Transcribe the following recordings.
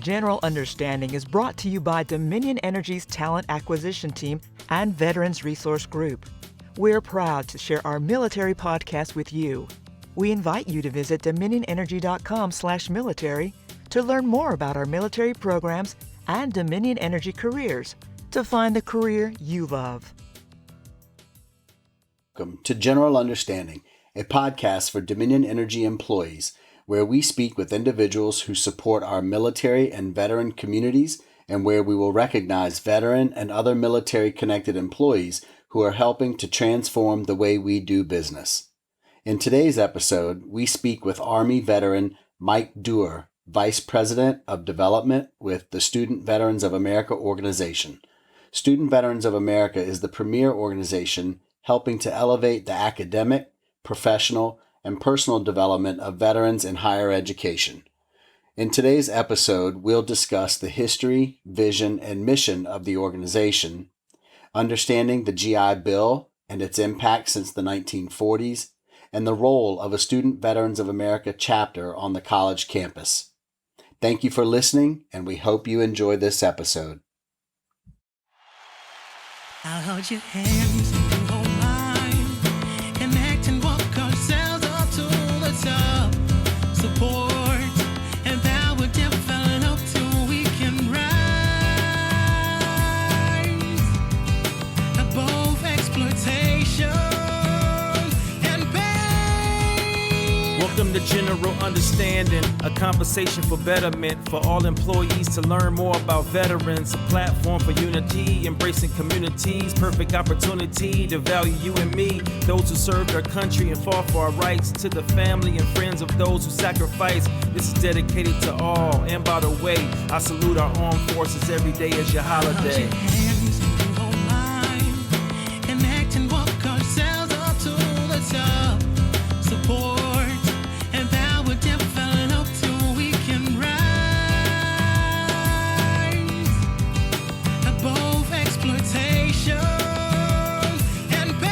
General Understanding is brought to you by Dominion Energy's Talent Acquisition Team and Veterans Resource Group. We're proud to share our military podcast with you. We invite you to visit dominionenergy.com/military to learn more about our military programs and Dominion Energy careers to find the career you love. Welcome to General Understanding, a podcast for Dominion Energy employees, where we speak with individuals who support our military and veteran communities, and where we will recognize veteran and other military-connected employees who are helping to transform the way we do business. In today's episode, we speak with Army veteran Mike Duerr, Vice President of Development with the Student Veterans of America organization. Student Veterans of America is the premier organization helping to elevate the academic, professional, and personal development of veterans in higher education. In today's episode, we'll discuss the history, vision, and mission of the organization, understanding the GI Bill and its impact since the 1940s, and the role of a Student Veterans of America chapter on the college campus. Thank you for listening, and we hope you enjoy this episode. I'll hold your hands and you hold mine. Connect and walk ourselves up to the top. Support and power develop till we can rise above exploitation and pain. Welcome to General Understanding, a conversation for betterment for all employees to learn more about veterans, a platform for unity, embracing communities, perfect opportunity to value you and me, those who served our country and fought for our rights, to the family and friends of those who sacrificed. This is dedicated to all, and by the way, I salute our armed forces every day as your holiday. Hold your hands and you hold mine. Connect and walk ourselves up to the top. Support and power develop till we can rise above exploitation and pain.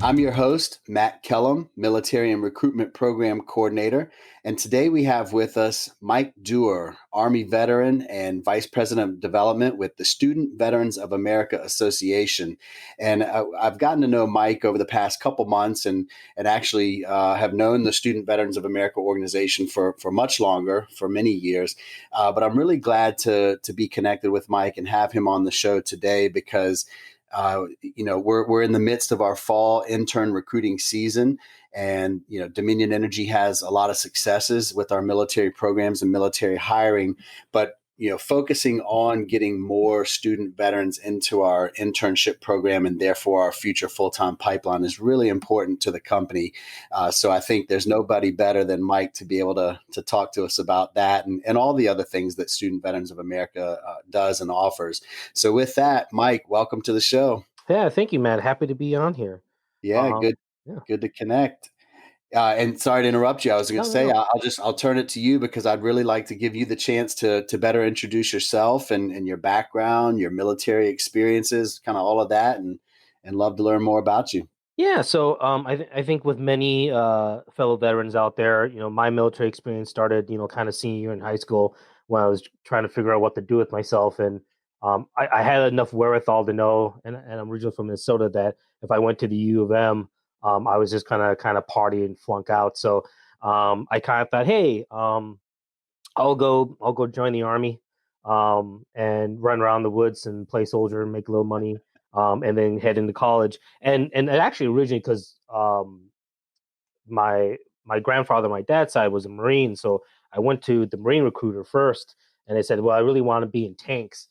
I'm your host, Matt Kellum, Military and Recruitment Program Coordinator, and today we have with us Mike Duerr, Army veteran and Vice President of Development with the Student Veterans of America Association. And I've gotten to know Mike over the past couple months and actually have known the Student Veterans of America organization for much longer, for many years. But I'm really glad to be connected with Mike and have him on the show today because we're in the midst of our fall intern recruiting season, and Dominion Energy has a lot of successes with our military programs and military hiring, but focusing on getting more student veterans into our internship program and therefore our future full-time pipeline is really important to the company. So I think there's nobody better than Mike to be able to talk to us about that and all the other things that Student Veterans of America does and offers. So with that, Mike, welcome to the show. Yeah, thank you, Matt. Happy to be on here. Yeah, good to connect. And sorry to interrupt you. I was going to say, no. I'll turn it to you because I'd really like to give you the chance to better introduce yourself and your background, your military experiences, kind of all of that, and love to learn more about you. Yeah, so I think with many fellow veterans out there, my military experience started, kind of senior year in high school when I was trying to figure out what to do with myself. And I had enough wherewithal to know, and I'm originally from Minnesota, that if I went to the U of M, I was just kind of party and flunk out. So I kind of thought, hey, I'll go join the Army and run around the woods and play soldier and make a little money, and then head into college. And it actually originally because my grandfather, my dad's side, was a Marine, so I went to the Marine recruiter first, and they said, well, I really want to be in tanks.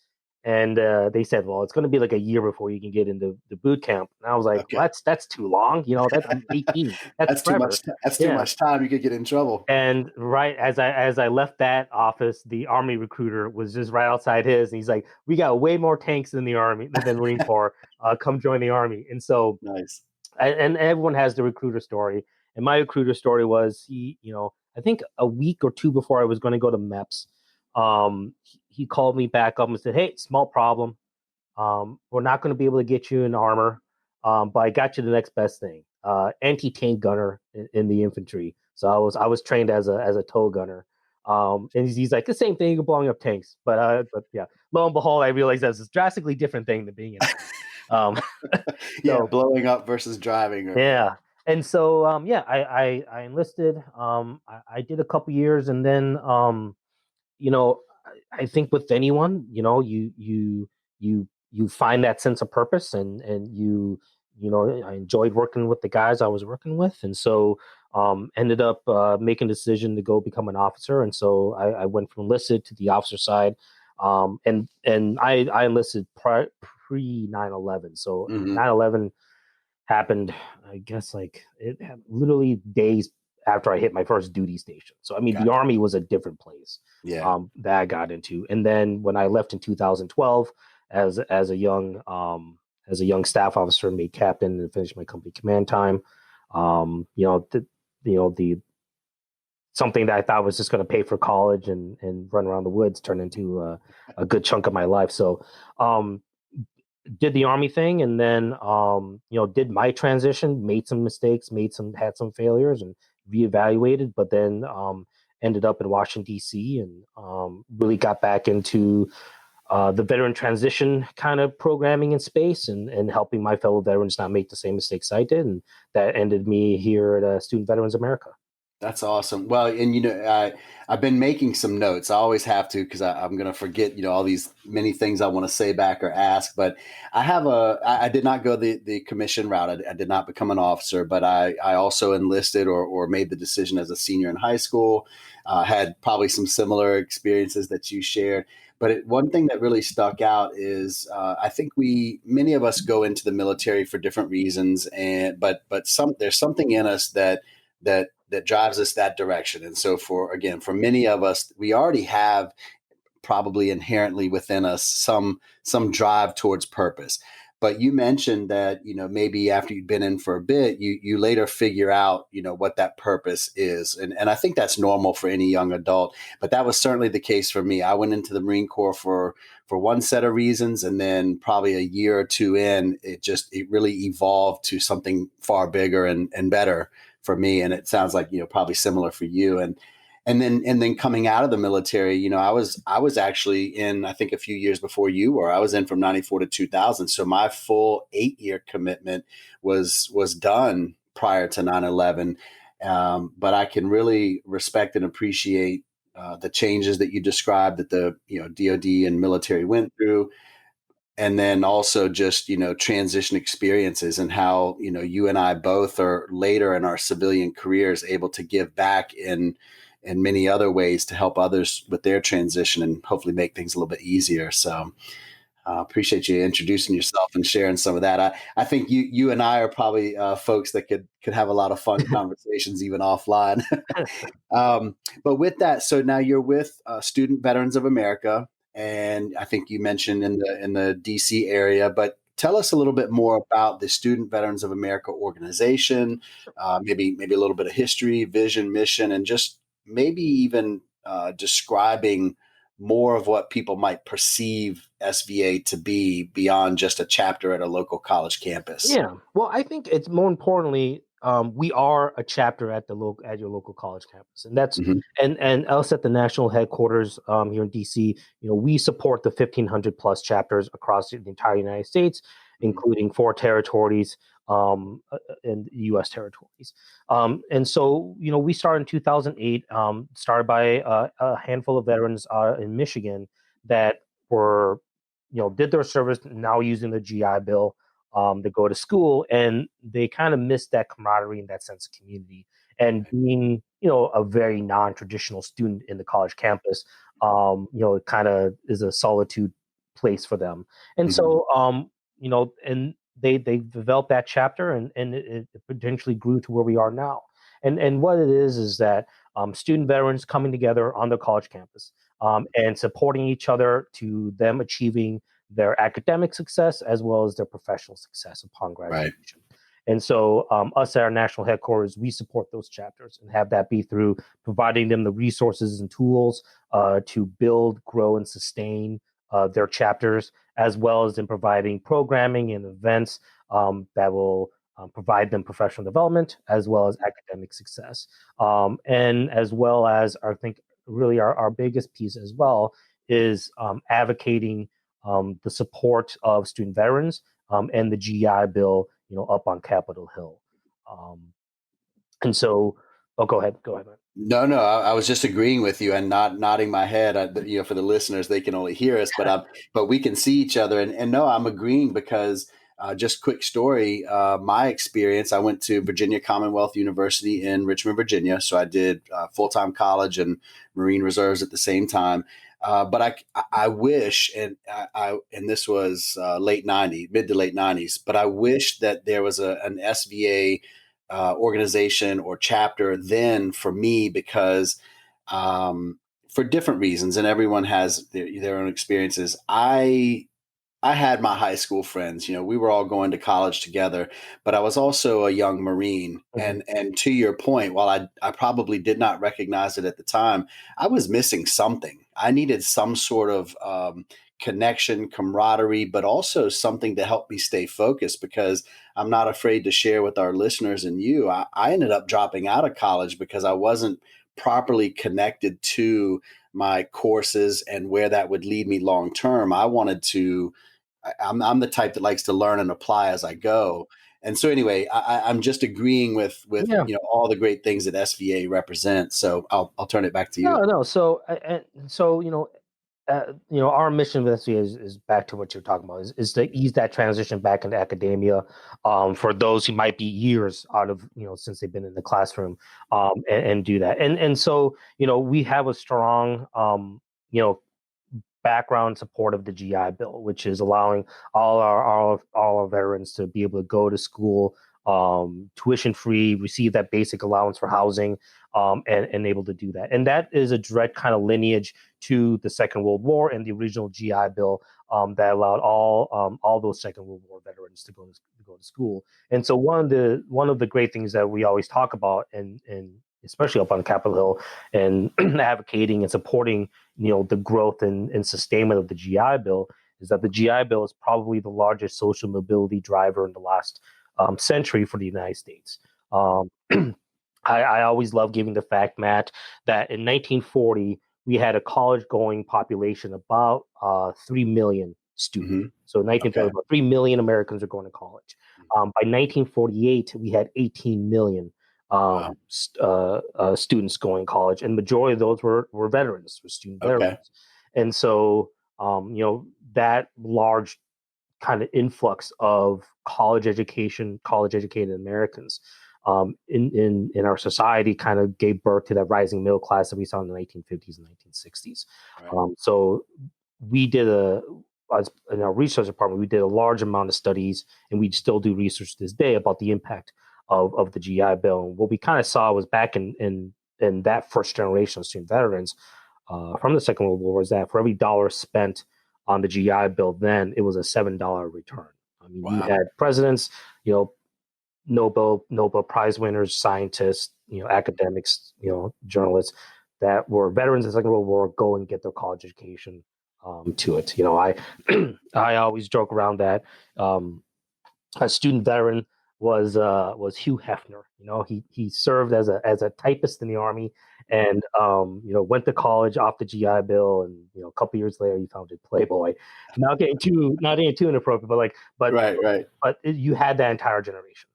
And they said, well, it's going to be like a year before you can get into the boot camp. And I was like, okay. Well, that's too long. I'm 18. That's too much. That's too much time. You could get in trouble. And right as I left that office, the Army recruiter was just right outside his, and he's like, we got way more tanks than the Army, than Marine Corps. Come join the Army. And so, nice. And everyone has the recruiter story. And my recruiter story was I think a week or two before I was going to go to MEPS, he called me back up and said, "Hey, small problem. We're not going to be able to get you in armor, but I got you the next best thing, anti-tank gunner in the infantry." So I was trained as a tow gunner. And he's like, the same thing, you're blowing up tanks. But yeah, lo and behold, I realized that's a drastically different thing than being in armor. Yeah, So blowing up versus driving. yeah. And so yeah, I enlisted. I did a couple years, and then you know, I think with anyone, you find that sense of purpose, and I enjoyed working with the guys I was working with, and so ended up making a decision to go become an officer, and so I went from enlisted to the officer side, and I enlisted pre 9/11, so Hmm. 9/11 happened, I guess, like literally days after I hit my first duty station. So I mean, the Gotcha. Army was a different place Yeah. that I got into. And then when I left in 2012 as a young staff officer, made captain, and finished my company command time, the something that I thought was just going to pay for college and run around the woods turned into a good chunk of my life. So um, did the Army thing, and then did my transition, made some mistakes, had some failures, and reevaluated, but then ended up in Washington D.C. and really got back into the veteran transition kind of programming in space, and helping my fellow veterans not make the same mistakes I did, and that ended me here at Student Veterans America. That's awesome. Well, and I've been making some notes. I always have to because I'm going to forget, all these many things I want to say back or ask. But I did not go the commission route. I did not become an officer, but I also enlisted or made the decision as a senior in high school. Had probably some similar experiences that you shared. But one thing that really stuck out is I think many of us go into the military for different reasons, but there's something in us that drives us that direction. And so for many of us, we already have probably inherently within us some drive towards purpose. But you mentioned that, maybe after you've been in for a bit, you later figure out, what that purpose is. And I think that's normal for any young adult. But that was certainly the case for me. I went into the Marine Corps for one set of reasons. And then probably a year or two in, it really evolved to something far bigger and better for me. And it sounds like, probably similar for you. And then coming out of the military, I was actually in, I think a few years before you were. I was in from 94 to 2000. So my full 8-year commitment was done prior to 9/11. But I can really respect and appreciate the changes that you described that the DoD and military went through. And then also just, transition experiences and how, you and I both are later in our civilian careers able to give back in many other ways to help others with their transition and hopefully make things a little bit easier. So appreciate you introducing yourself and sharing some of that. I think you and I are probably folks that could have a lot of fun conversations even offline. But with that, so now you're with Student Veterans of America, and I think you mentioned in the DC area. But tell us a little bit more about the Student Veterans of America organization, maybe a little bit of history, vision, mission, and just maybe even describing more of what people might perceive SVA to be beyond just a chapter at a local college campus. Yeah. Well, I think it's more importantly, we are a chapter at your local college campus, and that's Hmm. and us at the national headquarters here in DC. We support the 1,500 plus chapters across the entire United States, including 4 territories and U.S. territories. And so, we started in 2008, started by a handful of veterans in Michigan that were, did their service, now using the GI Bill to go to school, and they kind of missed that camaraderie and that sense of community. And being, a very non-traditional student in the college campus, it kind of is a solitude place for them. And Hmm. so, and they developed that chapter, and it potentially grew to where we are now. And what it is that student veterans coming together on the college campus and supporting each other to them achieving their academic success as well as their professional success upon Right. graduation. And so us at our national headquarters, we support those chapters and have that be through providing them the resources and tools to build, grow, and sustain their chapters, as well as in providing programming and events that will provide them professional development as well as academic success. And as well as, I think, really our biggest piece as well is advocating the support of student veterans and the GI Bill, up on Capitol Hill. Um, and so, oh, go ahead. Go ahead, man. No, no, I was just agreeing with you and not nodding my head. For the listeners, they can only hear us, but we can see each other. And no, I'm agreeing because just quick story. My experience: I went to Virginia Commonwealth University in Richmond, Virginia. So I did full-time college and Marine Reserves at the same time. But I wish, and this was mid to late '90s. But I wish that there was an SVA organization or chapter then for me, because for different reasons, and everyone has their own experiences. I had my high school friends, we were all going to college together, but I was also a young Marine. Mhm. And to your point, while I probably did not recognize it at the time, I was missing something. I needed some sort of connection, camaraderie, but also something to help me stay focused, because I'm not afraid to share with our listeners and you. I ended up dropping out of college because I wasn't properly connected to my courses and where that would lead me long term. I wanted to I'm the type that likes to learn and apply as I go. And so anyway, I'm just agreeing with Yeah. all the great things that SVA represents. So I'll turn it back to No, you. no. Our mission with SVA is back to what you're talking about, is to ease that transition back into academia for those who might be years out of, since they've been in the classroom, and do that. And so, we have a strong, background support of the GI Bill, which is allowing all our veterans to be able to go to school tuition free, receive that basic allowance for housing, and able to do that. And that is a direct kind of lineage to the Second World War and the original GI Bill that allowed all those Second World War veterans to go to school. And so one of the great things that we always talk about, and especially up on Capitol Hill, and advocating and supporting, the growth and sustainment of the GI Bill, is that the GI Bill is probably the largest social mobility driver in the last century for the United States. I always love giving the fact, Matt, that in 1940 we had a college-going population about 3 million students. Hmm. So in 1940, Okay. about 3 million Americans are going to college. By 1948, we had 18 million Wow. students going to college, and majority of those were veterans, were student Okay. veterans. And so, that large kind of influx of college educated Americans in our society kind of gave birth to that rising middle class that we saw in the 1950s and 1960s. Right. So we did in our research department, we did a large amount of studies, and we still do research to this day about the impact of the GI Bill. And what we kind of saw was back in that first generation of student veterans from the Second World War, was that for every dollar spent on the GI Bill, then it was a $7 return. I mean, you Wow. had presidents, Nobel Prize winners, scientists, academics, journalists that were veterans of the Second World War go and get their college education to it. I I always joke around that a student veteran was Hugh Hefner. He served as a typist in the army, and went to college off the GI Bill, and a couple years later he founded Playboy. Not getting too inappropriate, Right. Right. but you had that entire generation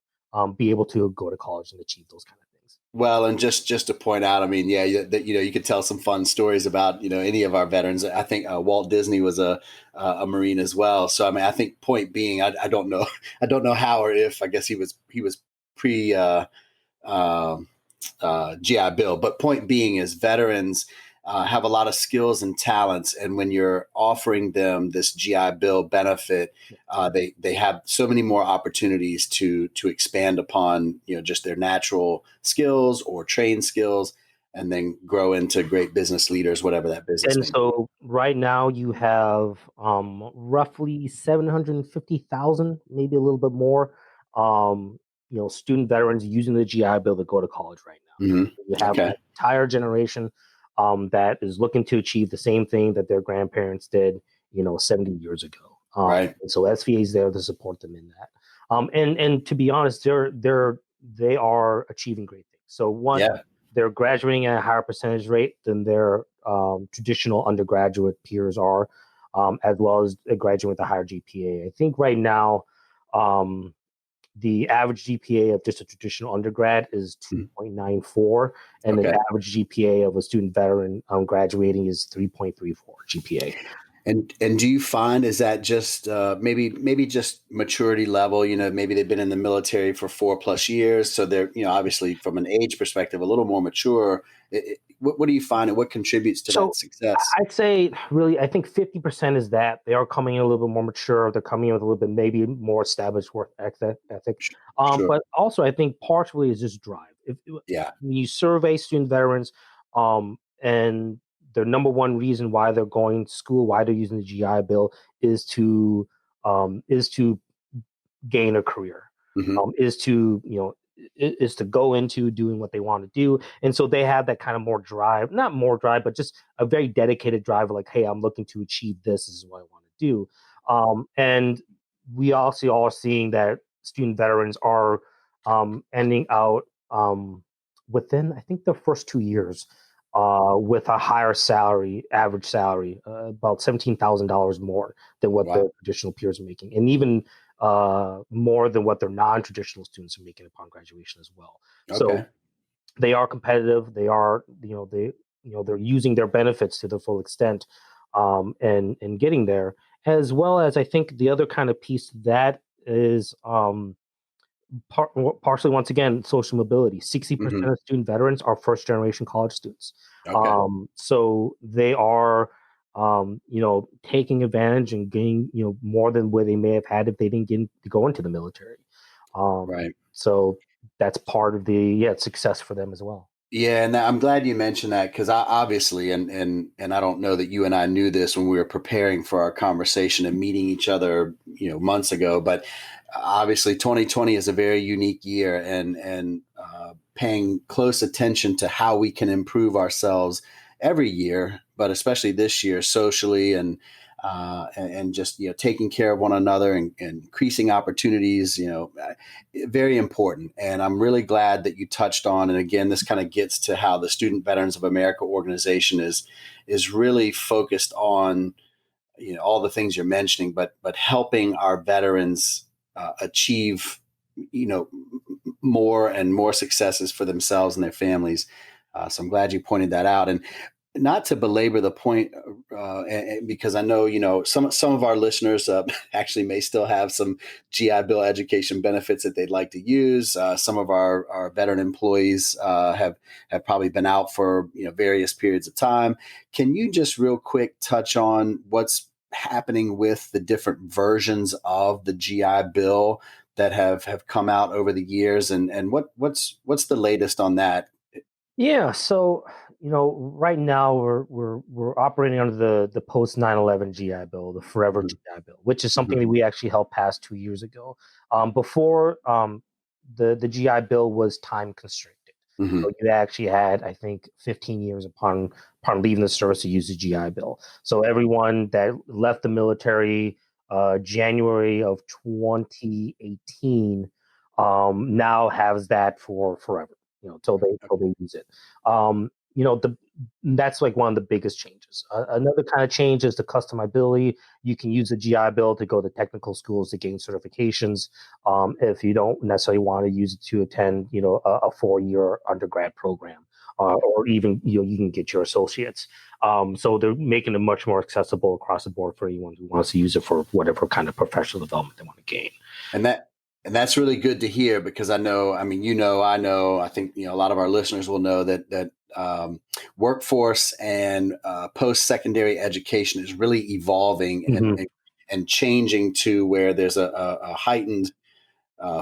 be able to go to college and achieve those kind of things. Well, and just to point out, I mean, yeah, you could tell some fun stories about any of our veterans. I think Walt Disney was a Marine as well. So I mean, I think point being, I don't know, I don't know how or if. I guess he was pre GI Bill, but point being is veterans have a lot of skills and talents, and when you're offering them this GI Bill benefit, they have so many more opportunities to expand upon just their natural skills or trained skills, and then grow into great business leaders, whatever that business And may be. so right now you have roughly 750,000, maybe a little bit more, student veterans using the GI Bill to go to college right now. Hmm. You have Okay. an entire generation that is looking to achieve the same thing that their grandparents did, 70 years ago. Right. And so SVA is there to support them in that. And to be honest, they are achieving great things. So one, Yeah. they're graduating at a higher percentage rate than their traditional undergraduate peers are, as well as graduating with a higher GPA. I think right now, the average GPA of just a traditional undergrad is 2.94, and Okay. the average GPA of a student veteran graduating is 3.34 GPA. And do you find, is that just maybe just maturity level? Maybe they've been in the military for 4+ years, so they're obviously from an age perspective a little more mature. What do you find, and what contributes to that So success? I'd say really, I think 50% is that they are coming in a little bit more mature. They're coming in with a little bit maybe more established work ethic. Sure. But also I think partially is just drive. Yeah. When you survey student veterans, and their number one reason why they're going to school, why they're using the GI Bill, is to gain a career, Hmm. is to go into doing what they want to do. And so they have that kind of more drive, not more drive, but just a very dedicated drive, like, hey, I'm looking to achieve this. This is what I want to do. And we also are seeing that student veterans are ending out within, I think, the first 2 years with a higher salary, average salary, about $17,000 more than what Wow. their traditional peers are making, and even more than what their non-traditional students are making upon graduation as well. So Okay. they are competitive. They are, they're using their benefits to the full extent, and getting there. As well as I think the other kind of piece that is partially, once again, social mobility. 60% Hmm. of student veterans are first generation college students. Okay. So they are, taking advantage and getting, more than where they may have had if they didn't get to go into the military. Right. So that's part of the success for them as well. Yeah, and I'm glad you mentioned that, because I obviously, and I don't know that you and I knew this when we were preparing for our conversation and meeting each other, months ago. But obviously, 2020 is a very unique year, and paying close attention to how we can improve ourselves every year, but especially this year, socially and just taking care of one another and increasing opportunities, very important. And I'm really glad that you touched on, and again, this kind of gets to how the Student Veterans of America organization is really focused on all the things you're mentioning, but helping our veterans achieve more and more successes for themselves and their families. So I'm glad you pointed that out. And not to belabor the point, because I know some of our listeners actually may still have some GI Bill education benefits that they'd like to use. Some of our veteran employees have probably been out for various periods of time. Can you just real quick touch on what's happening with the different versions of the GI Bill that have come out over the years, and what's the latest on that? Yeah, so right now we're operating under the post 9/11 GI Bill, the Forever Mhm. GI Bill, which is something Mhm. that we actually helped pass 2 years ago. Before the GI Bill was time constricted, so Mhm. you actually had, I think, 15 years upon leaving the service to use the GI Bill. So everyone that left the military January of 2018 now has that for forever, till they use it. That's like one of the biggest changes. Another kind of change is the customizability. You can use the GI Bill to go to technical schools to gain certifications, if you don't necessarily want to use it to attend, a 4-year undergrad program, or even you can get your associates. So they're making it much more accessible across the board for anyone who wants to use it for whatever kind of professional development they want to gain. And that's really good to hear, because I know, I mean, I know, I think, a lot of our listeners will know that workforce and post-secondary education is really evolving Mhm. and changing to where there's a heightened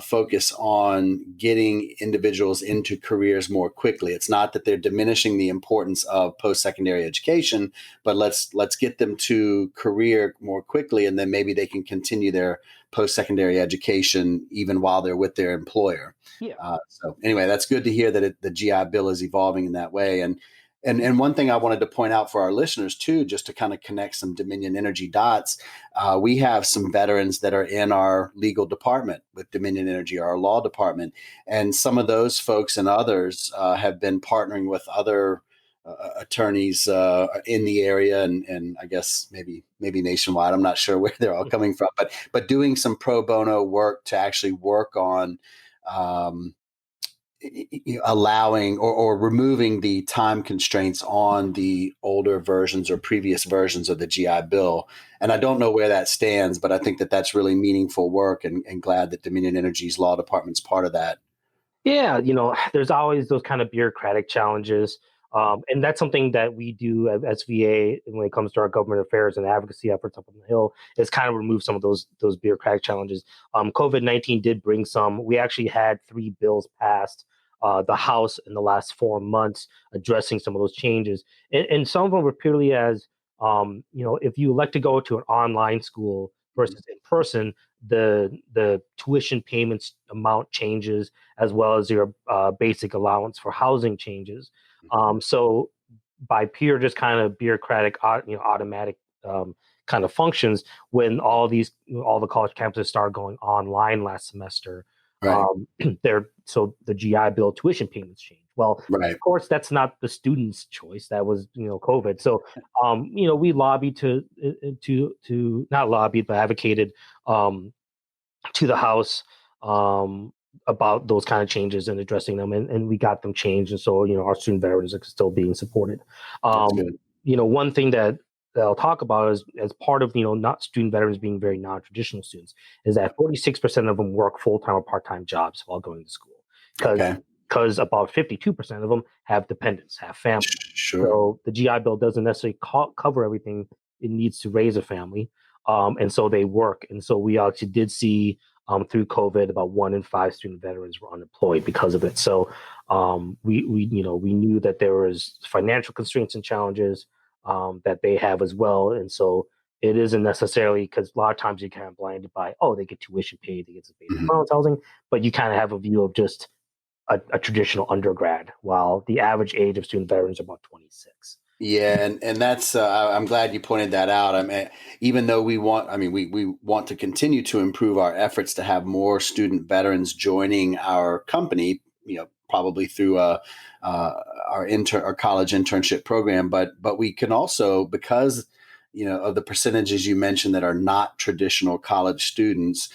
focus on getting individuals into careers more quickly. It's not that they're diminishing the importance of post-secondary education, but let's get them to career more quickly, and then maybe they can continue their post-secondary education even while they're with their employer. Yeah. So anyway, that's good to hear that the GI Bill is evolving in that way. And one thing I wanted to point out for our listeners too, just to kind of connect some Dominion Energy dots, we have some veterans that are in our legal department with Dominion Energy, our law department, and some of those folks and others have been partnering with other attorneys in the area, and I guess maybe nationwide. I'm not sure where they're all coming from, but doing some pro bono work to actually work on allowing or removing the time constraints on the older versions or previous versions of the GI Bill. And I don't know where that stands, but I think that that's really meaningful work, and glad that Dominion Energy's law department's part of that. Yeah, there's always those kind of bureaucratic challenges. And that's something that we do at SVA when it comes to our government affairs and advocacy efforts up on the Hill, is kind of remove some of those bureaucratic challenges. COVID-19 did bring some. We actually had 3 bills passed the House in the last 4 months addressing some of those changes. And some of them were purely as, if you elect to go to an online school versus in person, the tuition payments amount changes, as well as your basic allowance for housing changes. So by pure just kind of bureaucratic, automatic kind of functions, when all the college campuses started going online last semester, Right. So the GI Bill tuition payments changed. Well, Right. of course, that's not the student's choice. That was, COVID. So, we lobbied to not lobbied, but advocated to the House about those kind of changes and addressing them, and we got them changed. And so, our student veterans are still being supported. That's good. One thing that I'll talk about is, as part of, not student veterans being very non-traditional students, is that 46% of them work full-time or part-time jobs while going to school. Because about 52% of them have dependents, have families. Sure. So the GI Bill doesn't necessarily cover everything it needs to raise a family. And so they work. And so we actually did see through COVID, about 1 in 5 student veterans were unemployed because of it. So we knew that there was financial constraints and challenges that they have as well. And so it isn't necessarily, because a lot of times you're kind of blinded by, they get tuition paid, they get some basic allowance housing, but you kind of have a view of just a traditional undergrad, while the average age of student veterans are about 26. Yeah, and that's I'm glad you pointed that out. I mean, even though we want to continue to improve our efforts to have more student veterans joining our company, probably through our college internship program, but we can also, because of the percentages you mentioned that are not traditional college students,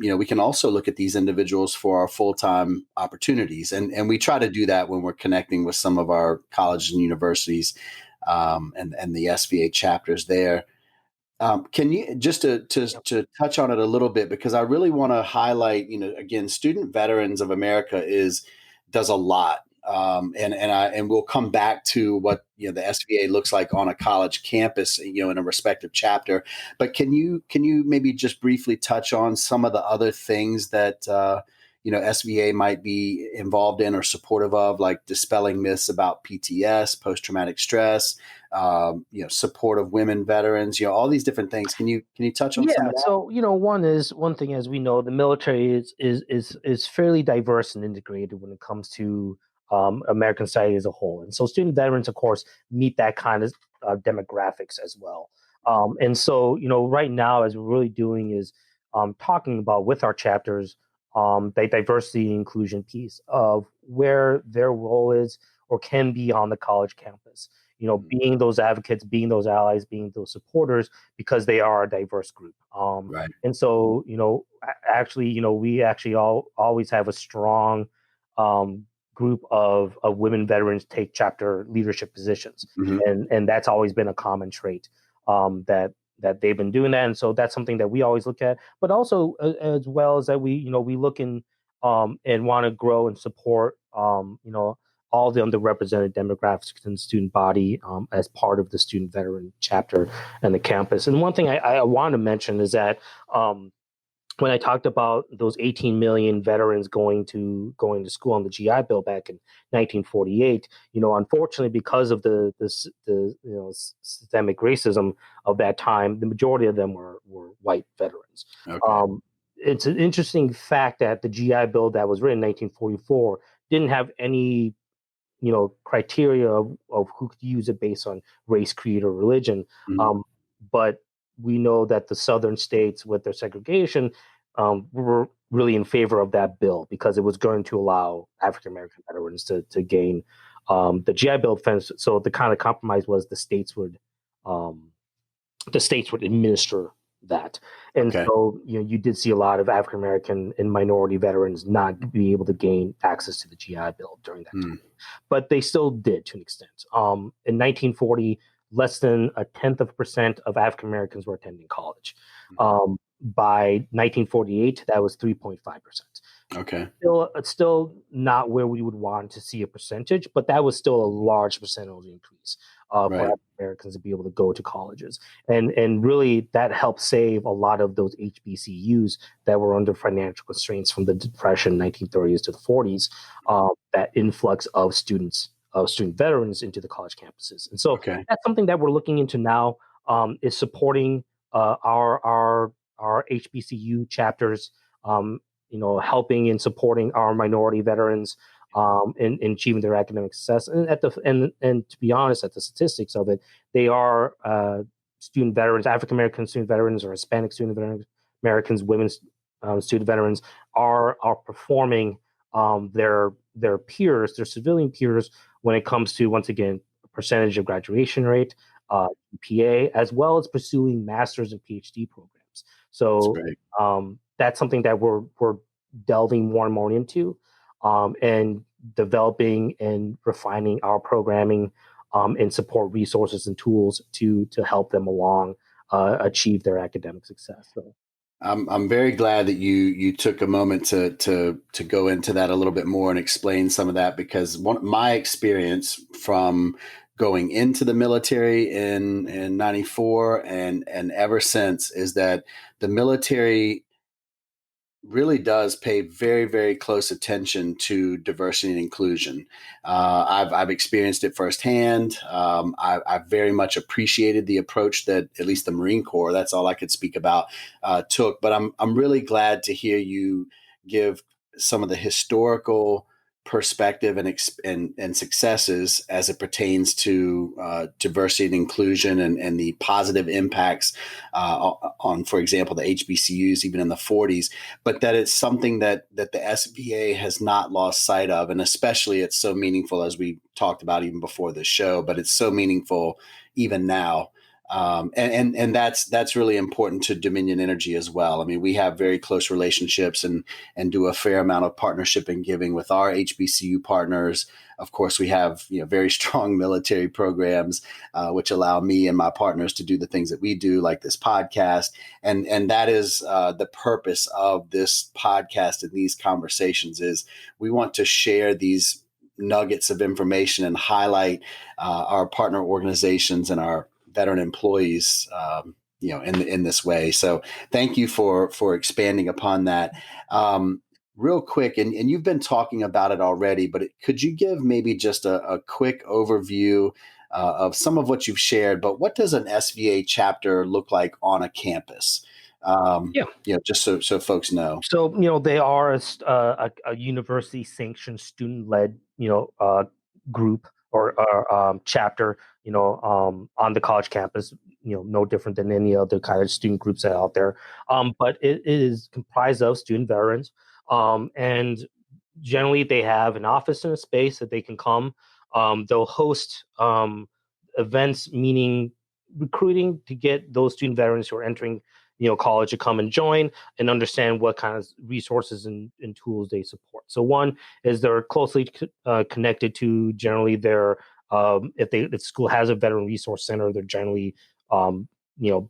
we can also look at these individuals for our full-time opportunities. And we try to do that when we're connecting with some of our colleges and universities and the SVA chapters there. Can you, just to touch on it a little bit, because I really want to highlight, again, Student Veterans of America does a lot. And we'll come back to what the SVA looks like on a college campus, in a respective chapter. But can you maybe just briefly touch on some of the other things that SVA might be involved in or supportive of, like dispelling myths about PTS, post-traumatic stress, support of women veterans, all these different things. Can you touch on some of that? So, one thing, as we know, the military is fairly diverse and integrated when it comes to American society as a whole. And so student veterans, of course, meet that kind of demographics as well. And so, right now, as we're really doing is talking about with our chapters, the diversity and inclusion piece of where their role is or can be on the college campus. Being those advocates, being those allies, being those supporters, because they are a diverse group. Right. And so, we actually always have a strong group of women veterans take chapter leadership positions. And that's always been a common trait that they've been doing that. And so that's something that we always look at, but also as well as that we look in and want to grow and support, all the underrepresented demographics in the student body as part of the student veteran chapter and the campus. And one thing I want to mention is that when I talked about those 18 million veterans going to school on the GI Bill back in 1948, unfortunately, because of the systemic racism of that time, the majority of them were white veterans. Okay. It's an interesting fact that the GI Bill that was written in 1944 didn't have any criteria of who could use it based on race, creed, or religion. Mhm. But we know that the southern states, with their segregation, were really in favor of that bill because it was going to allow African American veterans to gain the GI Bill defense. So the kind of compromise was um, the states would administer that. And Okay. so, you did see a lot of African American and minority veterans not be able to gain access to the GI Bill during that time, Mm. but they still did to an extent. In 1940, less than 0.1% of African Americans were attending college. By 1948, that was 3.5%. Okay. It's still not where we would want to see a percentage, but that was still a large percentage increase for Right. African Americans to be able to go to colleges, and really that helped save a lot of those HBCUs that were under financial constraints from the Depression, 1930s to the 40s. That influx of student veterans into the college campuses, and so Okay. that's something that we're looking into now. Is supporting our HBCU chapters. Helping and supporting our minority veterans in achieving their academic success. And to be honest, at the statistics of it, they are student veterans, African American student veterans, or Hispanic student veterans, Americans, women's student veterans are performing their peers, their civilian peers, when it comes to, once again, percentage of graduation rate, GPA, as well as pursuing master's and PhD programs. That's So great. that's something that we're delving more and more into, and developing and refining our programming, and support resources and tools to help them along achieve their academic success. So. I'm very glad that you took a moment to go into that a little bit more and explain some of that, because my experience from going into the military in 94 and ever since is that the military really does pay very, very close attention to diversity and inclusion. I've experienced it firsthand. I've very much appreciated the approach that at least the Marine Corps, that's all I could speak about, took. But I'm really glad to hear you give some of the historical perspective and successes as it pertains to diversity and inclusion and the positive impacts on, for example, the HBCUs even in the 40s, but that it's something that the SVA has not lost sight of. And especially it's so meaningful, as we talked about even before the show, but it's so meaningful even now. And that's really important to Dominion Energy as well. I mean, we have very close relationships and do a fair amount of partnership and giving with our HBCU partners. Of course, we have very strong military programs, which allow me and my partners to do the things that we do, like this podcast. And that is the purpose of this podcast and these conversations is we want to share these nuggets of information and highlight our partner organizations and our veteran employees, in this way. So thank you for expanding upon that. Real quick, and you've been talking about it already, but could you give maybe just a quick overview of some of what you've shared? But what does an SVA chapter look like on a campus? Just so folks know. So they are a university sanctioned student led group or chapter on the college campus. No different than any other kind of student groups that are out there. But it is comprised of student veterans, and generally they have an office and a space that they can come. They'll host events, meaning recruiting to get those student veterans who are entering college to come and join and understand what kind of resources and tools they support. So one is they're closely connected to generally their if the school has a veteran resource center, they're generally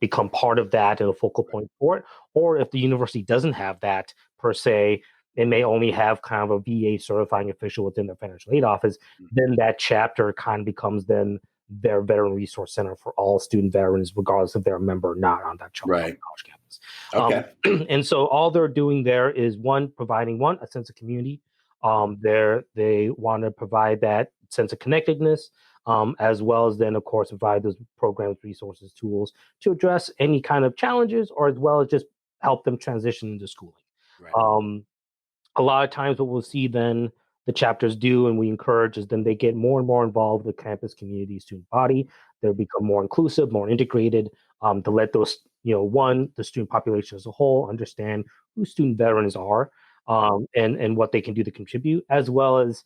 become part of that and a focal point for it. Or if the university doesn't have that per se, it may only have kind of a VA certifying official within their financial aid office, then that chapter kind of becomes then their veteran resource center for all student veterans, regardless if they're a member or not on that Right. college campus. Okay. And so all they're doing there is providing a sense of community. They want to provide that sense of connectedness, as well as then, of course, provide those programs, resources, tools to address any kind of challenges, or as well as just help them transition into schooling. Right. A lot of times what we'll see then the chapters do and we encourage is then they get more and more involved with campus community student body. They'll become more inclusive, more integrated, to let those, the student population as a whole understand who student veterans are, and what they can do to contribute, as well as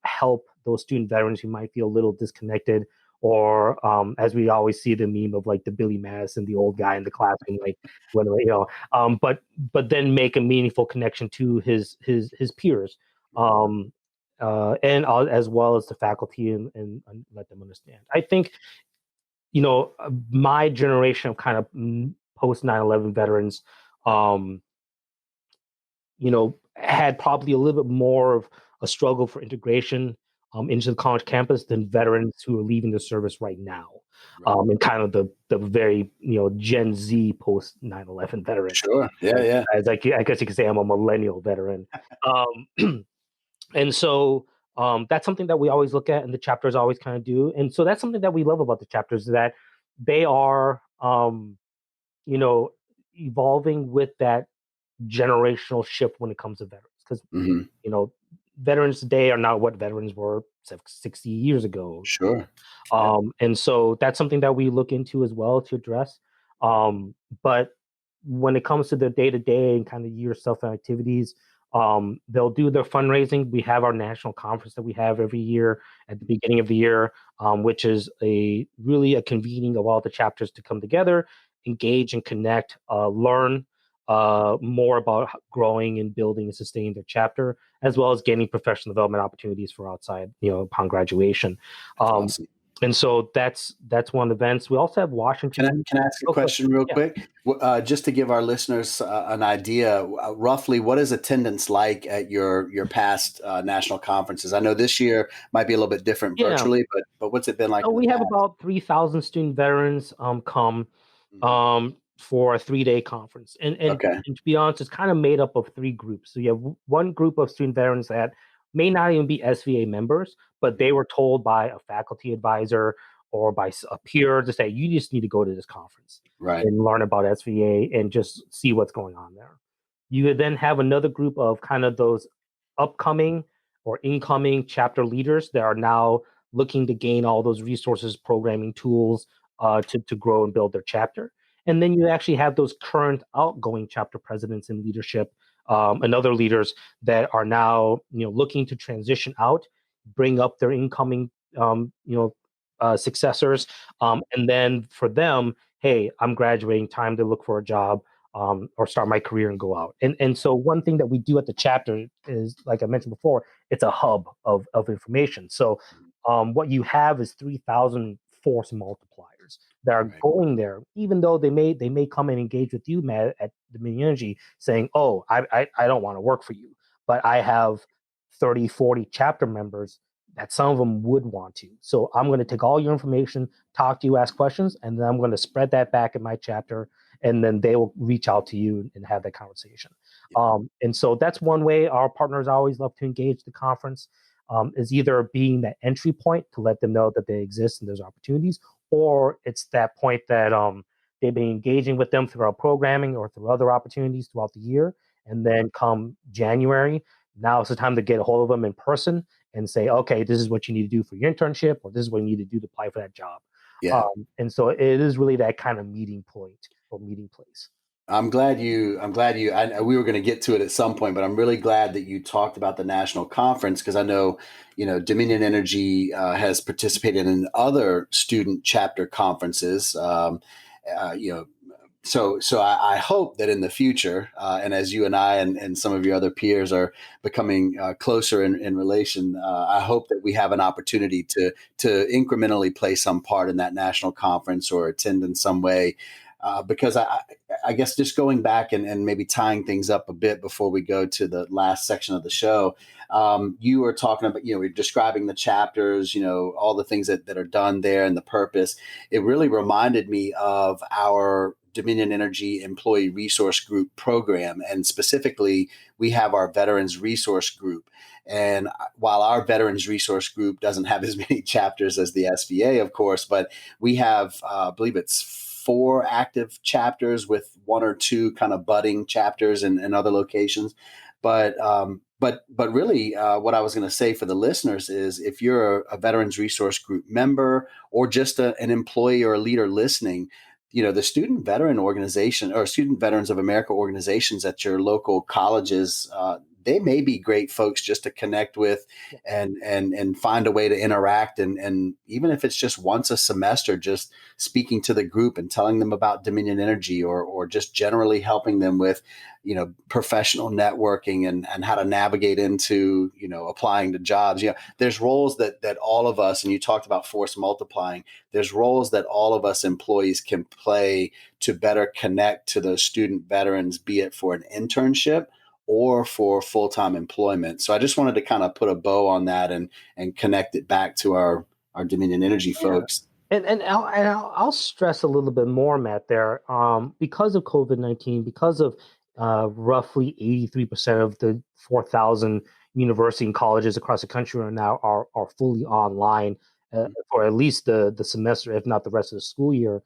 help those student veterans who might feel a little disconnected, or as we always see the meme of like the Billy Madison, the old guy in the classroom, like when but then make a meaningful connection to his peers, and as well as the faculty, and let them understand. I think my generation of kind of post 9/11 veterans, um, had probably a little bit more of a struggle for integration into the college campus than veterans who are leaving the service right now. Right. And kind of the very Gen Z post 9/11 veteran. Sure. Yeah. Yeah. As I guess you could say I'm a millennial veteran. And so that's something that we always look at, and the chapters always kind of do. And so that's something that we love about the chapters, is that they are, evolving with that generational shift when it comes to veterans. Because, Hmm. veterans today are not what veterans were 60 years ago. Sure. Yeah. And so that's something that we look into as well to address. But when it comes to the day to day and kind of year stuff and activities, they'll do their fundraising. We have our national conference that we have every year at the beginning of the year, which is really a convening of all the chapters to come together, engage and connect, learn more about growing and building and sustaining their chapter, as well as gaining professional development opportunities for outside, upon graduation. That's Um, awesome. and so that's one of the events. We also have Washington. Can I ask a Oh, go ahead. question real Yeah. quick? Just to give our listeners an idea, roughly, what is attendance like at your past national conferences? I know this year might be a little bit different Yeah. virtually, but what's it been like So in the we have past? about 3,000 student veterans come Mhm. for a 3-day conference. Okay. And to be honest, it's kind of made up of three groups. So you have one group of student veterans that may not even be SVA members, but they were told by a faculty advisor or by a peer to say, you just need to go to this conference Right. and learn about SVA and just see what's going on there. You would then have another group of kind of those upcoming or incoming chapter leaders that are now looking to gain all those resources, programming tools, to grow and build their chapter. And then you actually have those current outgoing chapter presidents and leadership, and other leaders that are now looking to transition out, bring up their incoming successors, and then for them, hey, I'm graduating, time to look for a job, or start my career and go out. And so one thing that we do at the chapter is, like I mentioned before, it's a hub of information. So what you have is 3,000 force multipliers that are Right. going there, even though they may come and engage with you, Matt, at Dominion Energy, saying, "Oh, I don't want to work for you, but I have 30, 40 chapter members that some of them would want to. So I'm going to take all your information, talk to you, ask questions, and then I'm going to spread that back in my chapter, and then they will reach out to you and have that conversation." And so that's one way our partners always love to engage the conference, is either being that entry point to let them know that they exist and there's opportunities, or it's that point that they've been engaging with them through our programming or through other opportunities throughout the year. And then come January, now it's the time to get a hold of them in person and say, okay, this is what you need to do for your internship, or this is what you need to do to apply for that job. Yeah. And so it is really that kind of meeting point or meeting place. We were going to get to it at some point, but I'm really glad that you talked about the national conference, because I know, Dominion Energy has participated in other student chapter conferences. So I hope that in the future, and as you and I and some of your other peers are becoming closer in relation, I hope that we have an opportunity to incrementally play some part in that national conference or attend in some way. Because I guess just going back and maybe tying things up a bit before we go to the last section of the show, you were talking about, we're describing the chapters, all the things that are done there and the purpose. It really reminded me of our Dominion Energy Employee Resource Group program. And specifically, we have our Veterans Resource Group. And while our Veterans Resource Group doesn't have as many chapters as the SVA, of course, but we have, I believe it's 4 active chapters with 1 or 2 kind of budding chapters in other locations. But really, what I was going to say for the listeners is, if you're a Veterans Resource Group member or just an employee or a leader listening, the Student Veteran Organization or Student Veterans of America organizations at your local colleges, they may be great folks just to connect with and find a way to interact. And even if it's just once a semester, just speaking to the group and telling them about Dominion Energy, or just generally helping them with, professional networking and how to navigate into, applying to jobs. There's roles that all of us, and you talked about force multiplying, there's roles that all of us employees can play to better connect to those student veterans, be it for an internship or for full-time employment. So I just wanted to kind of put a bow on that and connect it back to our Dominion Energy folks. And I'll stress a little bit more, Matt, there. Because of COVID-19, because of roughly 83% of the 4,000 university and colleges across the country right now are fully online for at least the semester, if not the rest of the school year,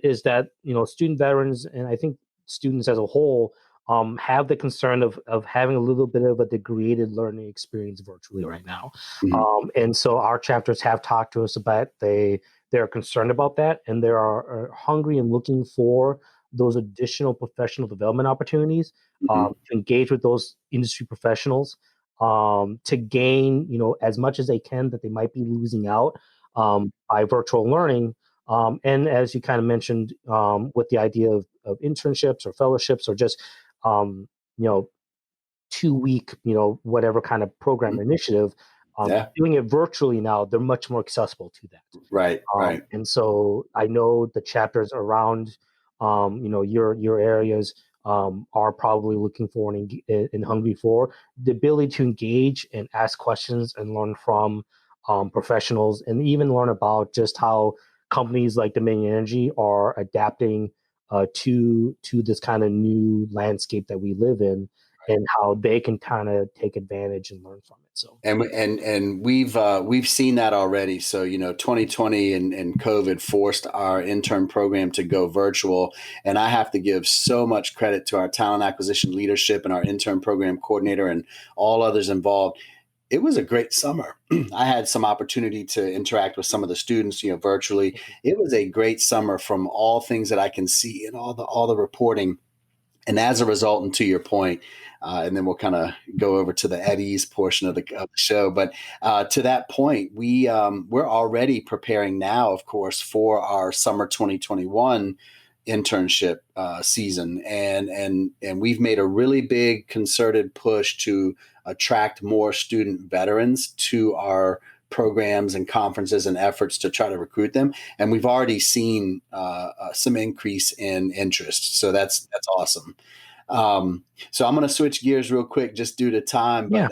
is that, student veterans, and I think students as a whole, have the concern of having a little bit of a degraded learning experience virtually right now. Mm-hmm. And so our chapters have talked to us about they're concerned about that, and they are hungry and looking for those additional professional development opportunities, to engage with those industry professionals, to gain, as much as they can that they might be losing out by virtual learning. And as you kind of mentioned, with the idea of internships or fellowships, or just 2-week, whatever kind of program initiative, doing it virtually now, they're much more accessible to that. Right. And so I know the chapters around, your areas are probably looking for and hungry for the ability to engage and ask questions and learn from professionals, and even learn about just how companies like Dominion Energy are adapting to this kind of new landscape that we live in, and how they can kind of take advantage and learn from it. So and we've seen that already. So 2020 and COVID forced our intern program to go virtual, and I have to give so much credit to our talent acquisition leadership and our intern program coordinator and all others involved. It was a great summer. I had some opportunity to interact with some of the students, virtually. It was a great summer from all things that I can see and all the reporting. And as a result, and to your point, and then we'll kind of go over to the at ease portion of the show. But to that point, we're already preparing now, of course, for our summer 2021 internship season, and we've made a really big concerted push to attract more student veterans to our programs and conferences and efforts to try to recruit them. And we've already seen some increase in interest. So that's awesome. So I'm going to switch gears real quick just due to time. But,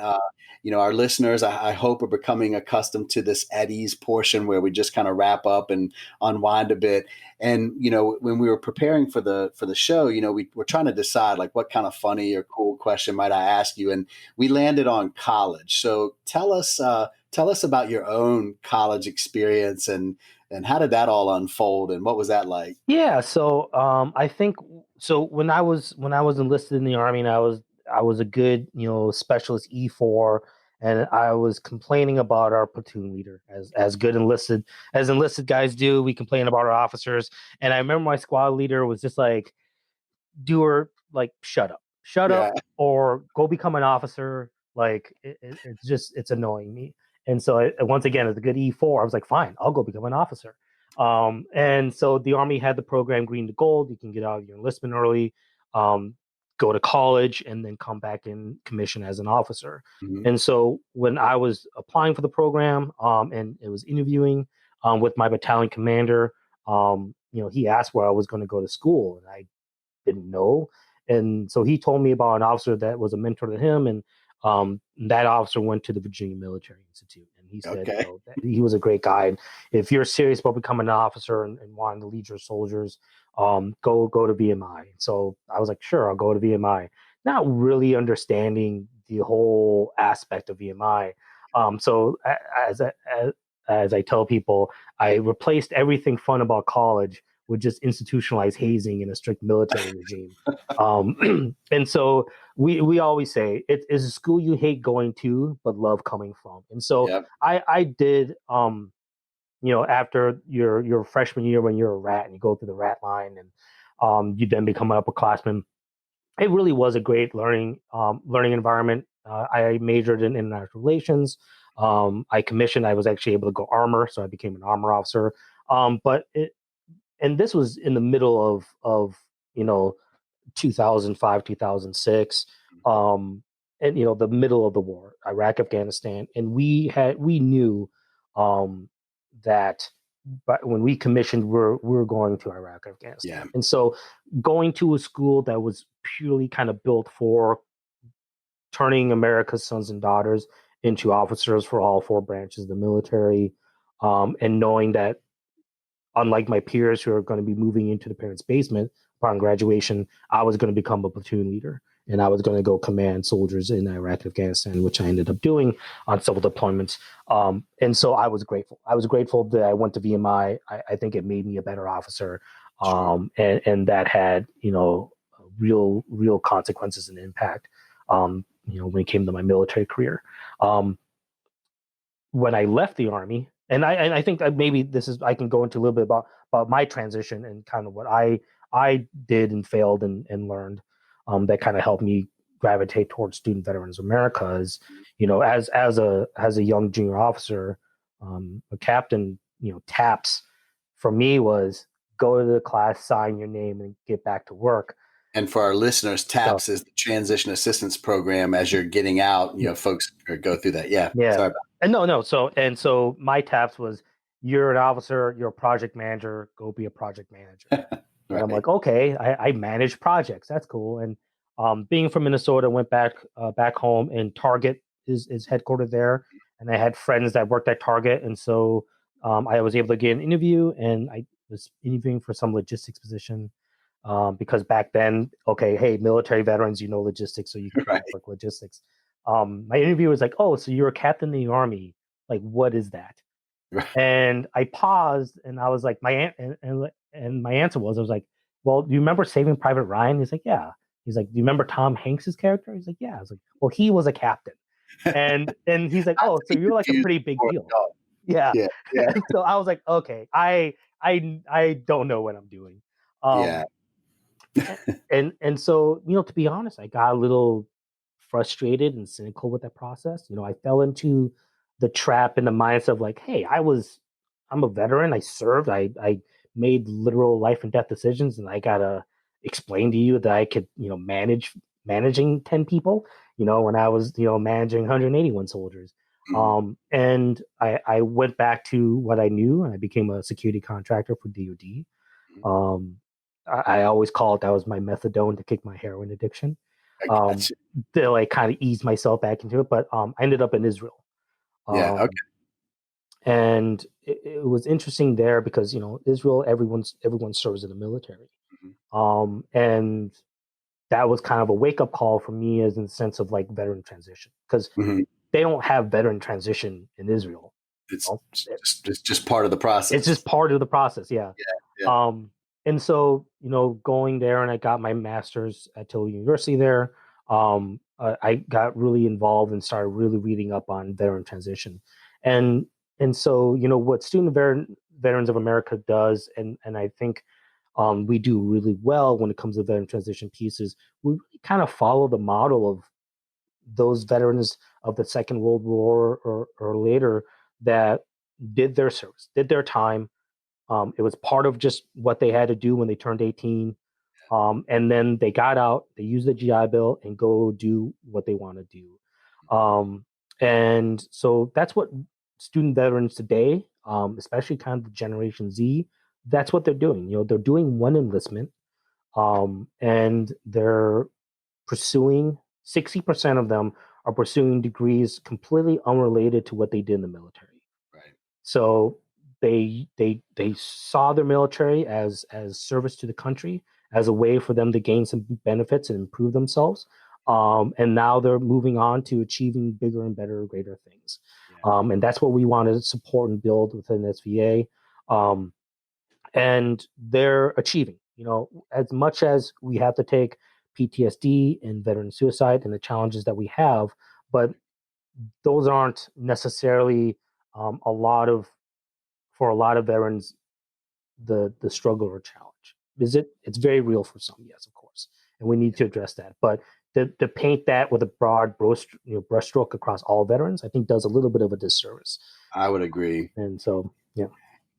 our listeners, I hope, are becoming accustomed to this at ease portion where we just kind of wrap up and unwind a bit. And, when we were preparing for the show, we're trying to decide like what kind of funny or cool question might I ask you. And we landed on college. So tell us about your own college experience and how did that all unfold and what was that like? Yeah, so I think when I was enlisted in the Army, and I was a good specialist E4, and I was complaining about our platoon leader, as good enlisted guys do. We complain about our officers, and I remember my squad leader was just like, Duerr, like, shut up, or go become an officer. Like it's annoying me. And so once again, as a good E4, I was like, fine, I'll go become an officer. And so the Army had the program Green to Gold. You can get out of your enlistment early, go to college, and then come back in commission as an officer. Mm-hmm. And so when I was applying for the program, and it was interviewing with my battalion commander, he asked where I was going to go to school, and I didn't know. And so he told me about an officer that was a mentor to him, and that officer went to the Virginia Military Institute, and he said that he was a great guy. And if you're serious about becoming an officer and wanting to lead your soldiers, go to VMI. So I was like, sure, I'll go to VMI, not really understanding the whole aspect of VMI. So as I tell people, I replaced everything fun about college with just institutionalized hazing in a strict military regime. And so we always say it is a school you hate going to, but love coming from. And so Yep. I did, after your freshman year when you're a rat and you go through the rat line and you then become an upperclassman, it really was a great learning environment. I majored in international relations. I commissioned. I was actually able to go armor, so I became an armor officer. And this was in the middle of you know 2005, 2006, and the middle of the war, Iraq, Afghanistan, and we knew that. But when we commissioned, we're going to Iraq, Afghanistan, Yeah. and so going to a school that was purely kind of built for turning America's sons and daughters into officers for all four branches of the military, and knowing that unlike my peers who are going to be moving into the parents' basement upon graduation, I was going to become a platoon leader and I was going to go command soldiers in Iraq and Afghanistan, which I ended up doing on several deployments. And so I was grateful. I was grateful that I went to VMI. I think it made me a better officer, and that had real consequences and impact. When it came to my military career. When I left the Army, and I think that maybe I can go into a little bit about my transition and kind of what I did and failed and learned, that kind of helped me gravitate towards Student Veterans of America. Is as a young junior officer, a captain, TAPS for me was go to the class, sign your name, and get back to work. And for our listeners, TAPS is the Transition Assistance Program. As you're getting out, folks go through that. Yeah. Sorry about and no. So my TAPS was, you're an officer, you're a project manager, go be a project manager. Right. And I'm like, okay, I manage projects. That's cool. And being from Minnesota, went back home, and Target is headquartered there. And I had friends that worked at Target. And so I was able to get an interview, and I was interviewing for some logistics position. Because back then, okay, hey, military veterans, logistics, so you can work logistics. My interview was like, oh, so you're a captain in the Army. Like, what is that? Right. And I paused, and I was like, and my answer was, I was like, well, do you remember Saving Private Ryan? He's like, yeah. He's like, do you remember Tom Hanks's character? He's like, yeah. I was like, well, he was a captain. And he's like, oh, so you're like a pretty big deal. Yeah. And so I was like, okay, I don't know what I'm doing. And so, to be honest, I got a little frustrated and cynical with that process. I fell into the trap and the mindset of like, hey, I'm a veteran. I served. I made literal life and death decisions, and I gotta explain to you that I could, managing 10 people, when I was, managing 181 soldiers. And I went back to what I knew, and I became a security contractor for DoD. I always call it, that was my methadone to kick my heroin addiction. To like kind of ease myself back into it. But I ended up in Israel. And it was interesting there because, Israel, everyone serves in the military. And that was kind of a wake-up call for me, as in the sense of like veteran transition, because they don't have veteran transition in Israel. It's just part of the process. It's just part of the process. Yeah. And so, going there, and I got my master's at Tilly University there. I got really involved and started really reading up on veteran transition. And so, what Student Veterans of America does, and I think we do really well when it comes to veteran transition pieces, we really kind of follow the model of those veterans of the Second World War or later that did their service, did their time. It was part of just what they had to do when they turned 18. And then they got out, they used the GI Bill and go do what they want to do. And so that's what student veterans today, especially kind of the Generation Z, that's what they're doing. They're doing one enlistment, and they're pursuing, 60% of them are pursuing degrees completely unrelated to what they did in the military. Right. So they saw their military as service to the country, as a way for them to gain some benefits and improve themselves. And now they're moving on to achieving bigger and better, greater things. And that's what we want to support and build within SVA. And they're achieving, as much as we have to take PTSD and veteran suicide and the challenges that we have, but those aren't necessarily for a lot of veterans, the struggle or challenge. It's very real for some, yes, of course, and we need to address that. But to paint that with a broad brushstroke across all veterans, I think does a little bit of a disservice. I would agree. And so, yeah.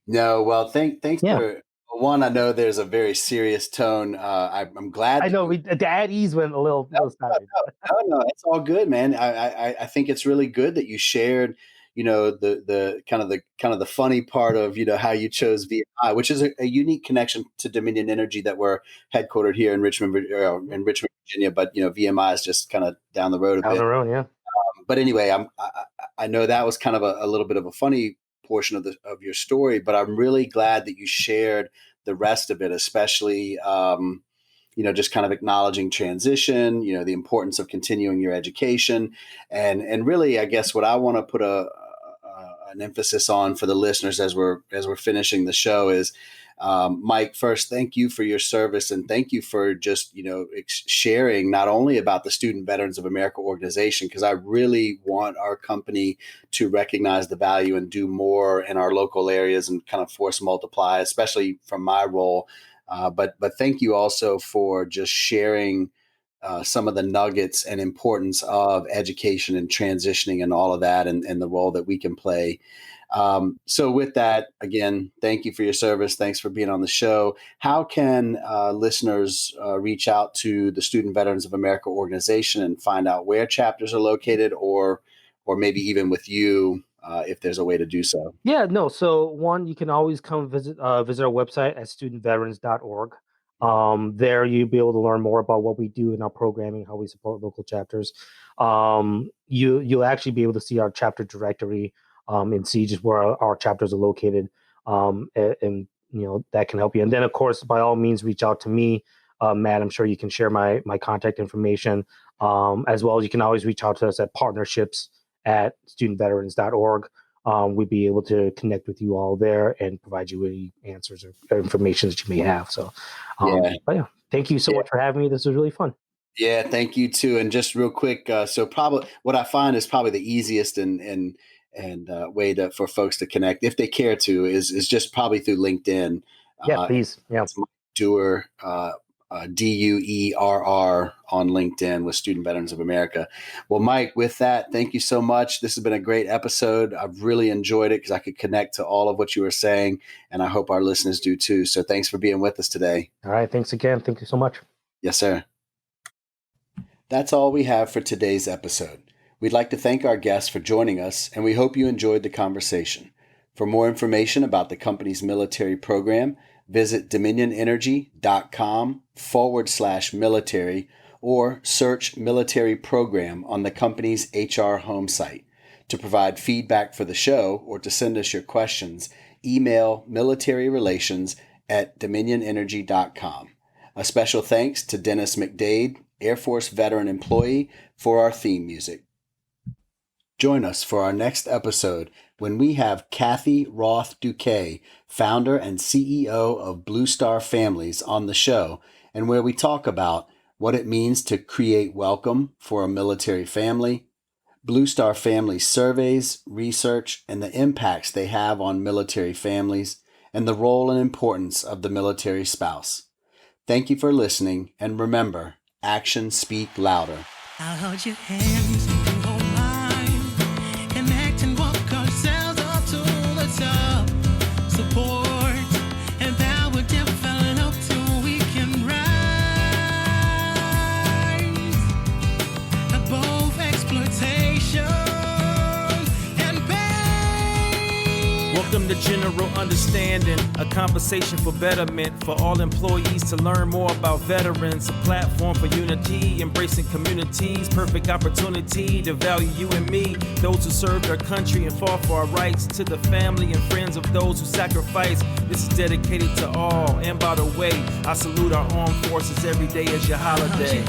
No, well, thanks Yeah. for one. I know there's a very serious tone. I'm glad. I know the at ease went a little. No, it's all good, man. I think it's really good that you shared, the kind of the funny part of, how you chose VMI, which is a unique connection to Dominion Energy, that we're headquartered here in Richmond, Virginia. But VMI is just kind of down the road a bit. Down the road, yeah. But anyway, I know that was kind of a little bit of a funny portion of your story, but I'm really glad that you shared the rest of it, especially just kind of acknowledging transition, the importance of continuing your education, and really, I guess what I want to put an emphasis on for the listeners as we're finishing the show is, Mike, first, thank you for your service, and thank you for just sharing not only about the Student Veterans of America organization, because I really want our company to recognize the value and do more in our local areas and kind of force multiply, especially from my role. But thank you also for just sharing some of the nuggets and importance of education and transitioning and all of that, and the role that we can play. So with that, again, thank you for your service. Thanks for being on the show. How can listeners reach out to the Student Veterans of America organization and find out where chapters are located, or maybe even with you, if there's a way to do so? Yeah, no. So one, you can always come visit our website at studentveterans.org. There you'll be able to learn more about what we do in our programming, how we support local chapters. You'll actually be able to see our chapter directory and see just where our chapters are located. And that can help you. And then, of course, by all means, reach out to me, Matt. I'm sure you can share my contact information, as well as you can always reach out to us at partnerships@studentveterans.org. We'd be able to connect with you all there and provide you with any answers or information that you may have. So, but yeah, thank you so much for having me. This was really fun. Yeah, thank you too. And just real quick, so probably what I find is probably the easiest and way for folks to connect, if they care to, is just probably through LinkedIn. Yeah, please. Yeah, Duerr, Duerr on LinkedIn with Student Veterans of America. Well, Mike, with that, thank you so much. This has been a great episode. I've really enjoyed it because I could connect to all of what you were saying, and I hope our listeners do too. So thanks for being with us today. All right. Thanks again. Thank you so much. Yes, sir. That's all we have for today's episode. We'd like to thank our guests for joining us, and we hope you enjoyed the conversation. For more information about the company's military program, visit dominionenergy.com/military or search military program on the company's HR home site. To provide feedback for the show or to send us your questions, email militaryrelations@dominionenergy.com. A special thanks to Dennis McDade, Air Force veteran employee, for our theme music. Join us for our next episode when we have Kathy Roth Duquet, founder and CEO of Blue Star Families, on the show, and where we talk about what it means to create welcome for a military family, Blue Star Family surveys, research, and the impacts they have on military families, and the role and importance of the military spouse. Thank you for listening, and remember, actions speak louder. I'll hold your hands and hold mine, connect and walk ourselves up to the top. Support and power develop till we can rise above exploitation and pain. Welcome to general understanding, a conversation for betterment, for all employees to learn more about veterans, a platform for unity, embracing communities, perfect opportunity to value you and me, those who served our country and fought for our rights, to the family and friends of those who sacrificed. This is dedicated to all, and by the way, I salute our armed forces every day as your holiday.